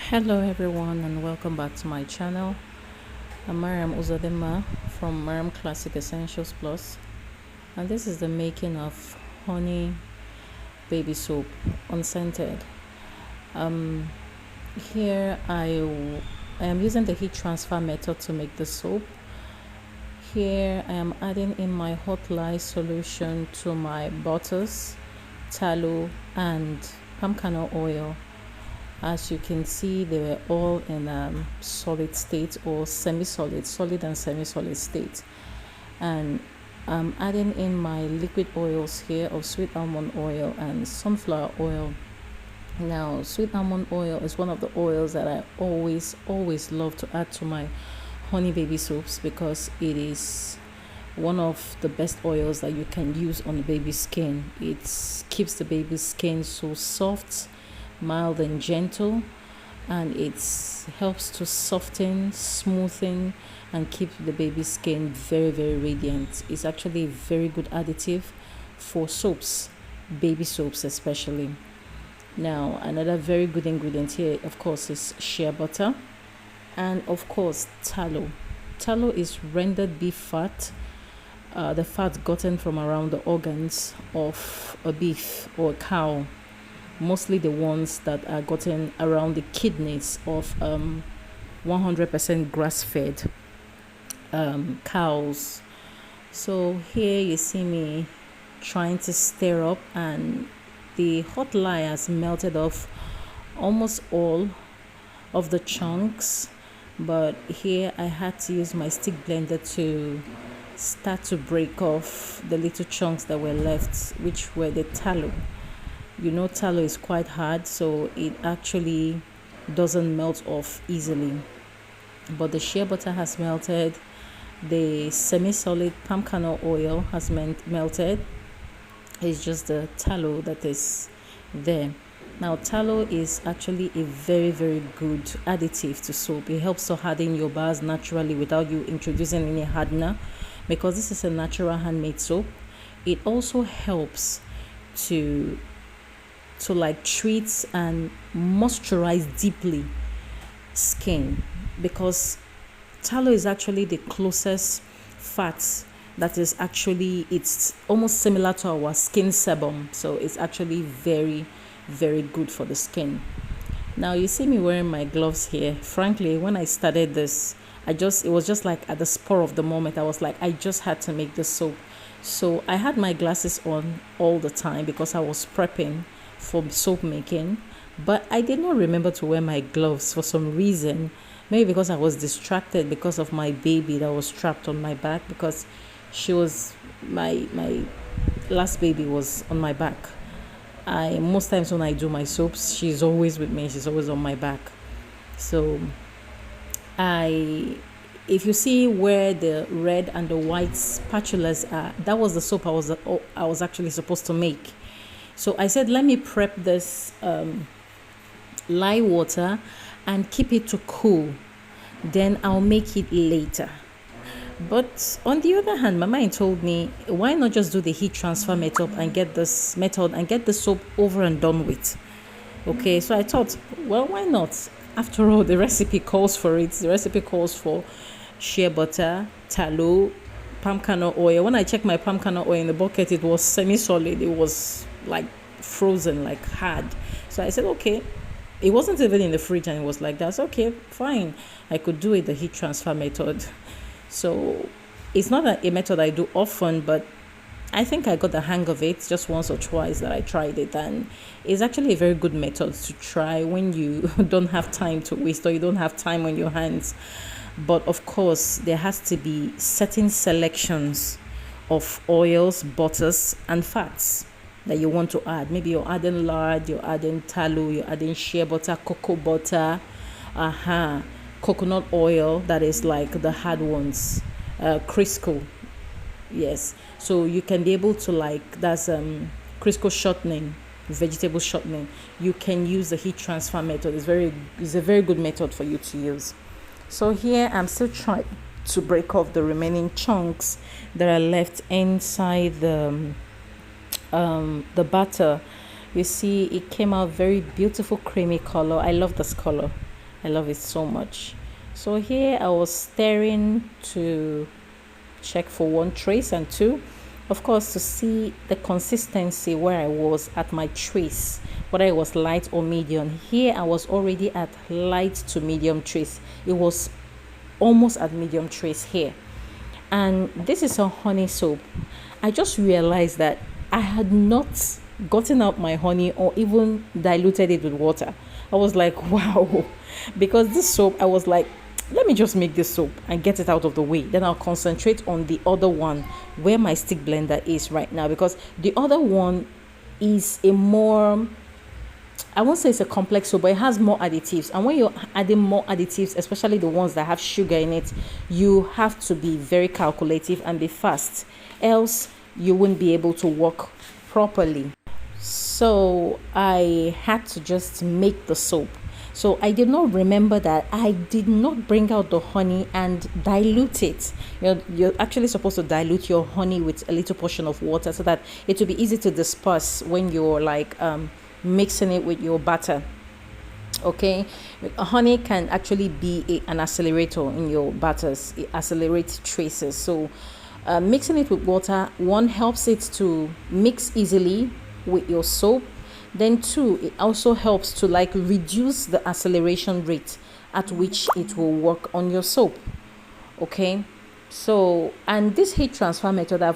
Hello everyone and welcome back to my channel. I'm Mariam Uzadema from Mariamclassic Essentials Plus, and this is the making of honey baby soap unscented. Um, Here I am using the heat transfer method to make the soap. Here I am adding in my hot lye solution to my butters, tallow and palm kernel oil. As you can see, they were all in solid state or semi-solid, solid and semi-solid state. And I'm adding in my liquid oils here of sweet almond oil and sunflower oil. Now, sweet almond oil is one of the oils that I always love to add to my honey baby soaps because it is one of the best oils that you can use on the baby's skin. It keeps the baby's skin so soft, mild and gentle, and it helps to soften, smoothen and keep the baby's skin very radiant. It's actually a very good additive for soaps, baby soaps especially. Now, another very good ingredient here, of course, is shea butter and of course tallow. Tallow is rendered beef fat, the fat gotten from around the organs of a beef or a cow, mostly the ones that are gotten around the kidneys of 100% grass-fed cows. So here you see me trying to stir up, and the hot lye has melted off almost all of the chunks, but here I had to use my stick blender to start to break off the little chunks that were left, which were the tallow. You know, tallow is quite hard, so it actually doesn't melt off easily. But the shea butter has melted, the semi-solid palm kernel oil has melted. It's just the tallow that is there. Now, tallow is actually a very good additive to soap. It helps to harden your bars naturally without you introducing any hardener, because this is a natural handmade soap. It also helps to like treat and moisturize deeply skin, because tallow is actually the closest fat that is actually, it's almost similar to our skin sebum, so it's actually very good for the skin. Now you see me wearing my gloves here. Frankly, when I started this, it was just like at the spur of the moment. I was like, I just had to make this soap. So I had my glasses on all the time because I was prepping for soap making, but I did not remember to wear my gloves for some reason. Maybe because I was distracted because of my baby that was strapped on my back, because she was my last baby was on my back. Most times when I do my soaps, she's always with me, she's always on my back. So if you see where the red and the white spatulas are, that was the soap I was actually supposed to make. So I said, let me prep this lye water and keep it to cool. Then I'll make it later. But on the other hand, my mind told me, why not just do the heat transfer method and get the soap over and done with? Okay, so I thought, well, why not? After all, the recipe calls for it. The recipe calls for shea butter, tallow, palm kernel oil. When I checked my palm kernel oil in the bucket, it was semi-solid. It was like frozen, like hard. So I said, okay. It wasn't even in the fridge, and it was like that. So, okay, fine. I could do it the heat transfer method. So it's not a method I do often, but I think I got the hang of it just once or twice that I tried it, and it's actually a very good method to try when you don't have time to waste or you don't have time on your hands. But of course, there has to be certain selections of oils, butters and fats that you want to add. Maybe you're adding lard, you're adding tallow, you're adding shea butter, cocoa butter, coconut oil, that is like the hard ones, Crisco. Yes, so you can be able to, like, that's Crisco shortening, vegetable shortening. You can use the heat transfer method. It's a very good method for you to use. So here I'm still trying to break off the remaining chunks that are left inside the butter. You see, it came out very beautiful creamy color. I love this color. I love it so much. So here I was stirring to check for one, trace, and two, of course, to see the consistency where I was at my trace, whether it was light or medium. Here I was already at light to medium trace. It was almost at medium trace here. And this is a honey soap. I just realized that I had not gotten out my honey or even diluted it with water. I was like, wow. Because this soap, I was like, let me just make this soap and get it out of the way. Then I'll concentrate on the other one where my stick blender is right now. Because the other one is a more, I won't say it's a complex soap, but it has more additives. And when you're adding more additives, especially the ones that have sugar in it, you have to be very calculative and be fast. Else, you wouldn't be able to work properly. So I had to just make the soap. So I did not remember that I did not bring out the honey and dilute it. You're actually supposed to dilute your honey with a little portion of water so that it will be easy to disperse when you're like mixing it with your batter. Okay, honey can actually be an accelerator in your batters. It accelerates traces. So mixing it with water, one, helps it to mix easily with your soap. Then two, it also helps to like reduce the acceleration rate at which it will work on your soap. Okay, so, and this heat transfer method,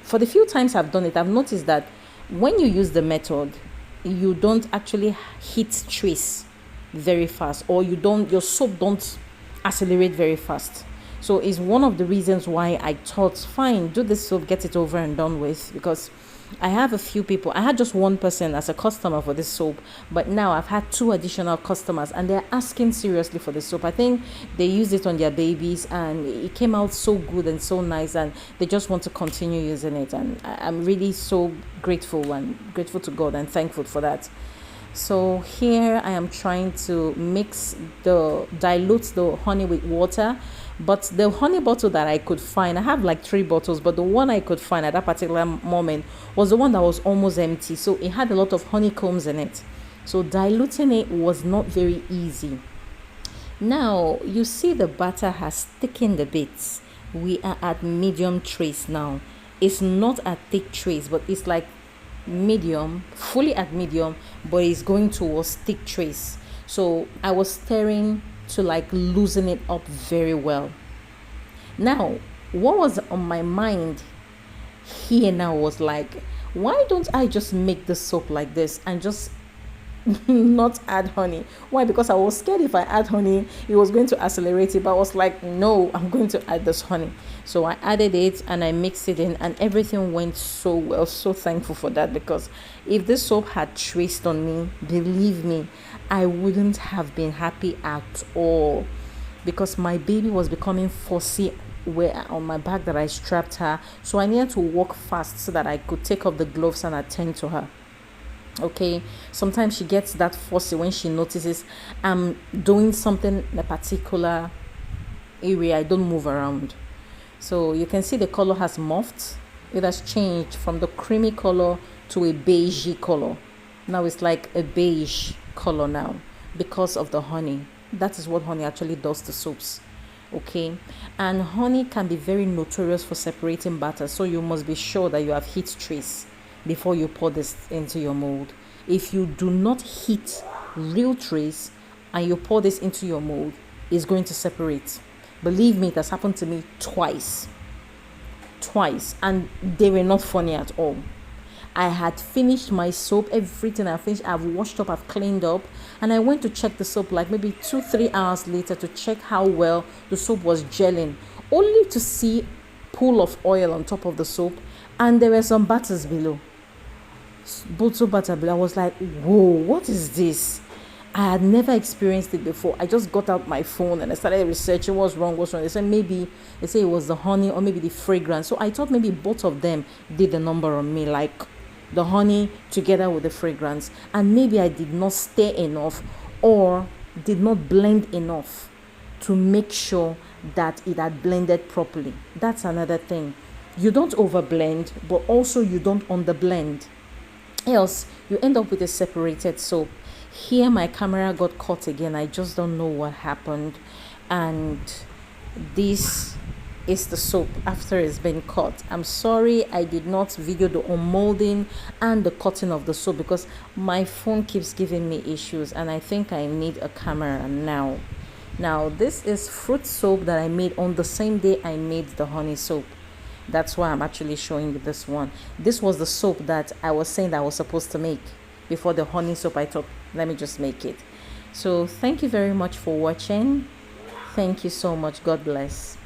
for the few times I've done it, I've noticed that when you use the method, you don't actually heat trace very fast, or your soap don't accelerate very fast. So it's one of the reasons why I thought, fine, do this soap, get it over and done with, because I have a few people. I had just one person as a customer for this soap, but now I've had 2 additional customers and they're asking seriously for this soap. I think they used it on their babies and it came out so good and so nice, and they just want to continue using it. And I'm really so grateful to God and thankful for that. So here I am trying to dilute the honey with water. But the honey bottle that I could find, I have like 3 bottles, but the one I could find at that particular moment was the one that was almost empty. So it had a lot of honeycombs in it. So diluting it was not very easy. Now, you see the batter has thickened a bit. We are at medium trace now. It's not at thick trace, but it's like medium, fully at medium, but it's going towards thick trace. So I was stirring to like loosen it up very well. Now, what was on my mind here now was like, why don't I just make the soap like this and just not add honey? Why? Because I was scared if I add honey, it was going to accelerate it. But I was like, no, I'm going to add this honey. So I added it and I mixed it in, and everything went so well. So thankful for that, because if this soap had traced on me, believe me, I wouldn't have been happy at all, because my baby was becoming fussy on my back that I strapped her. So I needed to walk fast so that I could take off the gloves and attend to her. Okay, sometimes she gets that fussy when she notices I'm doing something in a particular area. I don't move around. So you can see the color has morphed. It has changed from the creamy color to a beigey color. Now it's like a beige color now because of the honey. That is what honey actually does to soaps. Okay, and honey can be very notorious for separating batter, so you must be sure that you have heat trace before you pour this into your mold. If you do not heat real trace and you pour this into your mold, it's going to separate. Believe me, it has happened to me twice, and they were not funny at all. I had finished my soap, everything I finished, I've washed up, I've cleaned up, and I went to check the soap like maybe 2-3 hours later to check how well the soap was gelling, only to see pool of oil on top of the soap, and there were some butters below. Bottle butter below. I was like, whoa, what is this? I had never experienced it before. I just got out my phone and I started researching what's wrong. They said it was the honey or maybe the fragrance. So I thought maybe both of them did the number on me, like the honey together with the fragrance. And maybe I did not stir enough or did not blend enough to make sure that it had blended properly. That's another thing. You don't overblend, but also you don't underblend. Else, you end up with a separated soap. Here my camera got caught again. I just don't know what happened. And this is the soap after it's been cut. I'm sorry I did not video the unmolding and the cutting of the soap because my phone keeps giving me issues, and I think I need a camera now. Now this is fruit soap that I made on the same day I made the honey soap. That's why I'm actually showing you this one. This was the soap that I was saying that I was supposed to make before the honey soap. I thought, let me just make it. So thank you very much for watching. Thank you so much. God bless.